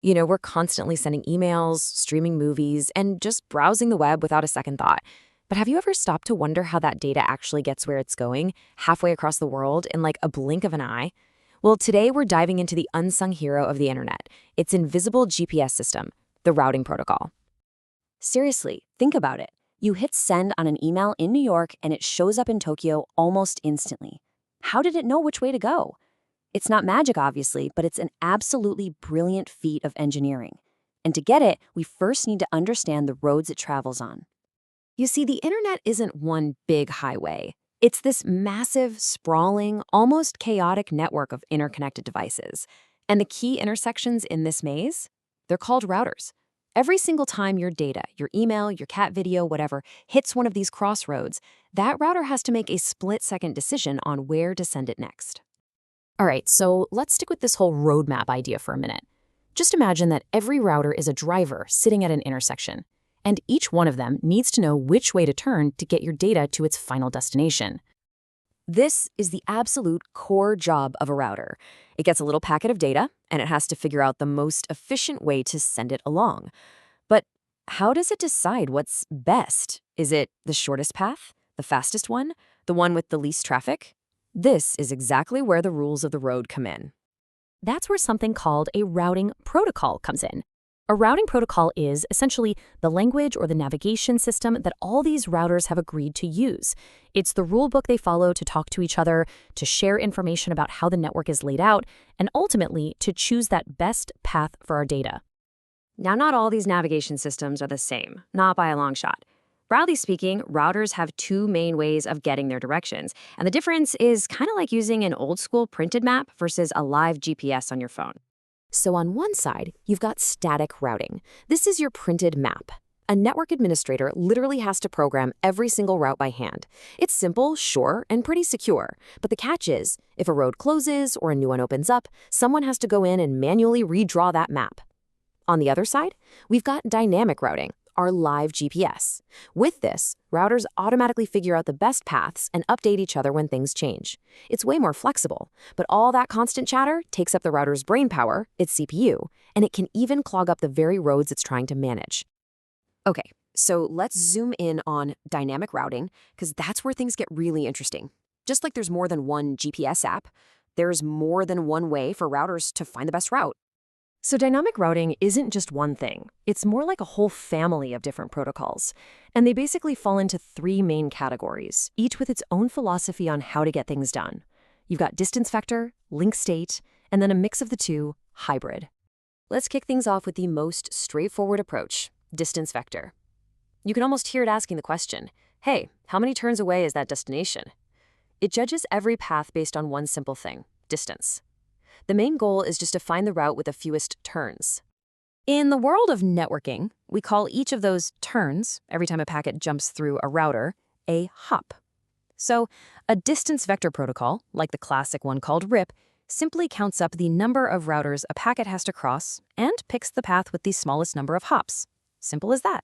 We're constantly sending emails, streaming movies, and just browsing the web without a second thought. But have you ever stopped to wonder how that data actually gets where it's going, halfway across the world in like a blink of an eye? Well, today we're diving into the unsung hero of the internet, its invisible GPS system, the routing protocol. Seriously, think about it. You hit send on an email in New York and it shows up in Tokyo almost instantly. How did it know which way to go? It's not magic, obviously, but it's an absolutely brilliant feat of engineering. And to get it, we first need to understand the roads it travels on. You see, the internet isn't one big highway. It's this massive, sprawling, almost chaotic network of interconnected devices. And the key intersections in this maze? They're called routers. Every single time your data, your email, your cat video, whatever, hits one of these crossroads, that router has to make a split-second decision on where to send it next. All right, so let's stick with this whole roadmap idea for a minute. Just imagine that every router is a driver sitting at an intersection, and each one of them needs to know which way to turn to get your data to its final destination. This is the absolute core job of a router. It gets a little packet of data, and it has to figure out the most efficient way to send it along. But how does it decide what's best? Is it the shortest path, the fastest one, the one with the least traffic? This is exactly where the rules of the road come in. That's where something called a routing protocol comes in. A routing protocol is essentially the language or the navigation system that all these routers have agreed to use. It's the rule book they follow to talk to each other, to share information about how the network is laid out, and ultimately to choose that best path for our data. Now, not all these navigation systems are the same, not by a long shot. Broadly speaking, routers have two main ways of getting their directions, and the difference is kind of like using an old-school printed map versus a live GPS on your phone. So on one side, you've got static routing. This is your printed map. A network administrator literally has to program every single route by hand. It's simple, sure, and pretty secure. But the catch is, if a road closes or a new one opens up, someone has to go in and manually redraw that map. On the other side, we've got dynamic routing, our live GPS. With this, routers automatically figure out the best paths and update each other when things change. It's way more flexible, but all that constant chatter takes up the router's brain power, its CPU, and it can even clog up the very roads it's trying to manage. Okay, so let's zoom in on dynamic routing, because that's where things get really interesting. Just like there's more than one GPS app, there's more than one way for routers to find the best route. So dynamic routing isn't just one thing. It's more like a whole family of different protocols. And they basically fall into three main categories, each with its own philosophy on how to get things done. You've got distance vector, link state, and then a mix of the two, hybrid. Let's kick things off with the most straightforward approach, distance vector. You can almost hear it asking the question, hey, how many turns away is that destination? It judges every path based on one simple thing, distance. The main goal is just to find the route with the fewest turns. In the world of networking, we call each of those turns, every time a packet jumps through a router, a hop. So a distance vector protocol, like the classic one called RIP, simply counts up the number of routers a packet has to cross and picks the path with the smallest number of hops. Simple as that.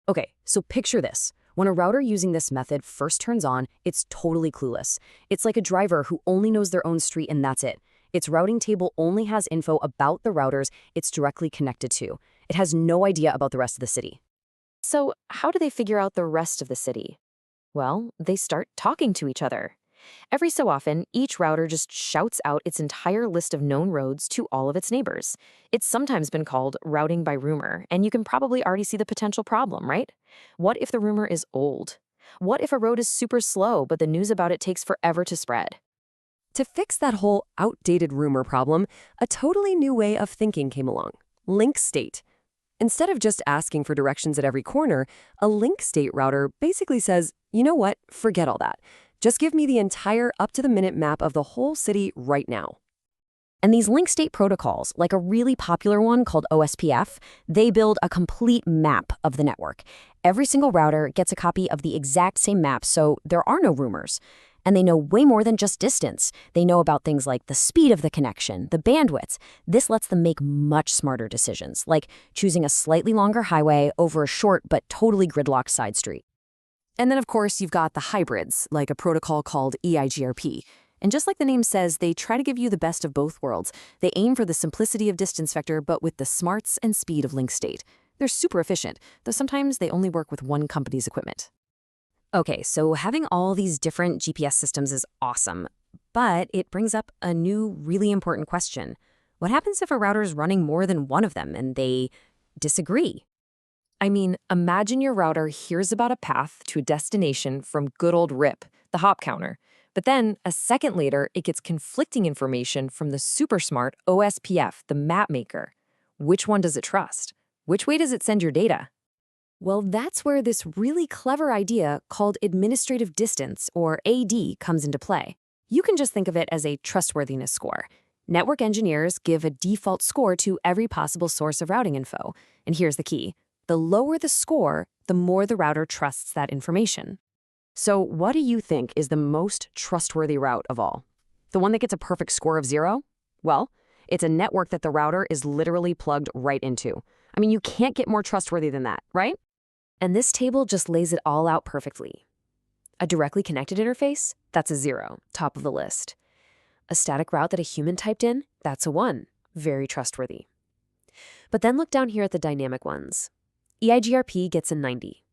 Okay, so picture this. When a router using this method first turns on, it's totally clueless. It's like a driver who only knows their own street and that's it. Its routing table only has info about the routers it's directly connected to. It has no idea about the rest of the city. So how do they figure out the rest of the city? Well, they start talking to each other. Every so often, each router just shouts out its entire list of known roads to all of its neighbors. It's sometimes been called routing by rumor, and you can probably already see the potential problem, right? What if the rumor is old? What if a road is super slow, but the news about it takes forever to spread? To fix that whole outdated rumor problem, a totally new way of thinking came along, link state. Instead of just asking for directions at every corner, a link state router basically says, you know what, forget all that. Just give me the entire up-to-the-minute map of the whole city right now. And these link state protocols, like a really popular one called OSPF, they build a complete map of the network. Every single router gets a copy of the exact same map, so there are no rumors. And they know way more than just distance. They know about things like the speed of the connection, the bandwidth. This lets them make much smarter decisions, like choosing a slightly longer highway over a short but totally gridlocked side street. And then, of course, you've got the hybrids, like a protocol called EIGRP. And just like the name says, they try to give you the best of both worlds. They aim for the simplicity of distance vector, but with the smarts and speed of link state. They're super efficient, though sometimes they only work with one company's equipment. Okay, so having all these different GPS systems is awesome, but it brings up a new, really important question. What happens if a router is running more than one of them and they disagree? I mean, imagine your router hears about a path to a destination from good old RIP, the hop counter. But then, a second later, it gets conflicting information from the super smart OSPF, the map maker. Which one does it trust? Which way does it send your data? Well, that's where this really clever idea called administrative distance, or AD, comes into play. You can just think of it as a trustworthiness score. Network engineers give a default score to every possible source of routing info. And here's the key. The lower the score, the more the router trusts that information. So what do you think is the most trustworthy route of all? The one that gets a perfect score of 0? Well, it's a network that the router is literally plugged right into. I mean, you can't get more trustworthy than that, right? And this table just lays it all out perfectly. A directly connected interface? That's a 0, top of the list. A static route that a human typed in? That's a 1, very trustworthy. But then look down here at the dynamic ones. EIGRP gets a 90.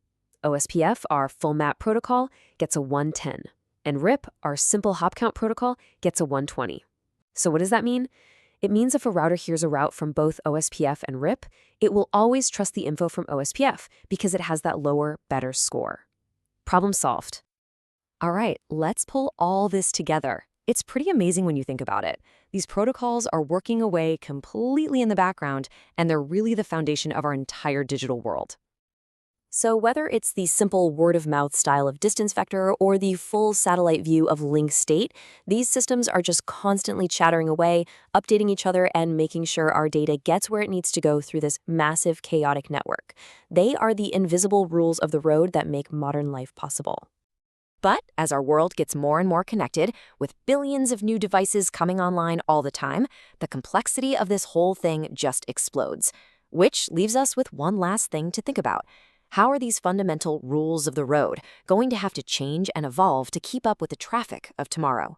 OSPF, our full map protocol, gets a 110. And RIP, our simple hop count protocol, gets a 120. So what does that mean? It means if a router hears a route from both OSPF and RIP, it will always trust the info from OSPF because it has that lower, better score. Problem solved. All right, let's pull all this together. It's pretty amazing when you think about it. These protocols are working away completely in the background, and they're really the foundation of our entire digital world. So whether it's the simple word-of-mouth style of distance vector or the full satellite view of link state, these systems are just constantly chattering away, updating each other, and making sure our data gets where it needs to go through this massive, chaotic network. They are the invisible rules of the road that make modern life possible. But as our world gets more and more connected, with billions of new devices coming online all the time, the complexity of this whole thing just explodes. Which leaves us with one last thing to think about. How are these fundamental rules of the road going to have to change and evolve to keep up with the traffic of tomorrow?